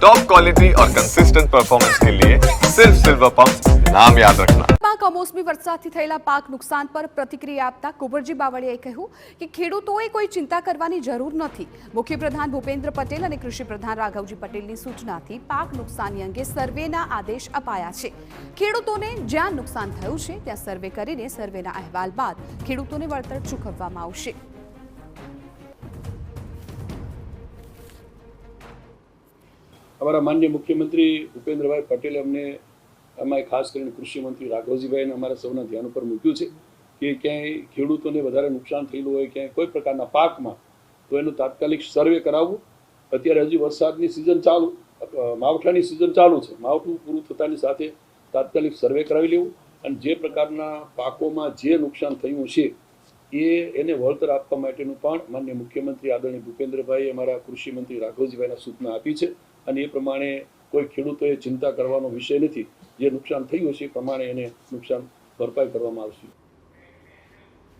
Top quality और consistent performance के लिए सिर्फ सिल्वर पंप नाम याद रखना। કમોસમી વરસાદથી થયેલા પાક નુકસાન પર પ્રતિક્રિયા આપતા કુંવરજી બાવળિયાએ કહ્યું કે ખેડૂતોએ કોઈ ચિંતા કરવાની જરૂર નથી। મુખ્યપ્રધાન ભૂપેન્દ્ર પટેલ અને કૃષિ પ્રધાન રાઘવજી પટેલની સૂચનાથી પાક નુકસાની અંગે સર્વેના આદેશ અપાયા છે। ખેડૂતોને જ્યાં નુકસાન થયું છે ત્યાં સર્વે કરીને સર્વેના અહેવાલ બાદ ખેડૂતોને વળતર ચૂકવવામાં આવશે। हमारा माननीय मुख्यमंत्री भूपेन्द्र भाई पटेल हमने अमाय खास कर कृषि मंत्री राघवजीभाई ने अमरा सौना ध्यान पर मूक्यु छे कि क्या खेडूतों ने वधारे नुकसान थयेलुं होय क्या कोई प्रकारना पाक में तो एनु तात्कालिक सर्वे कराववुं। अत्यारे हजी वरसादनी सीजन चालू मावठानी सीजन चालू छे। मावठुं पूरुं थतानी साथे तात्कालिक सर्वे करावी लेवुं अने जे प्रकारना पाकोमां जे नुकसान थयुं छे एने वळतर आपवा माटेनुं पण माननीय मुख्यमंत्री आदरणीय भूपेन्द्रभाई अमरा कृषि मंत्री राघवजीभाईने सूचना आपी छे અને એ પ્રમાણે કોઈ ખેડૂતોએ ચિંતા કરવાનો વિષય નથી। જે નુકસાન થયું છે એ પ્રમાણે એને નુકસાન ભરપાઈ કરવામાં આવશે।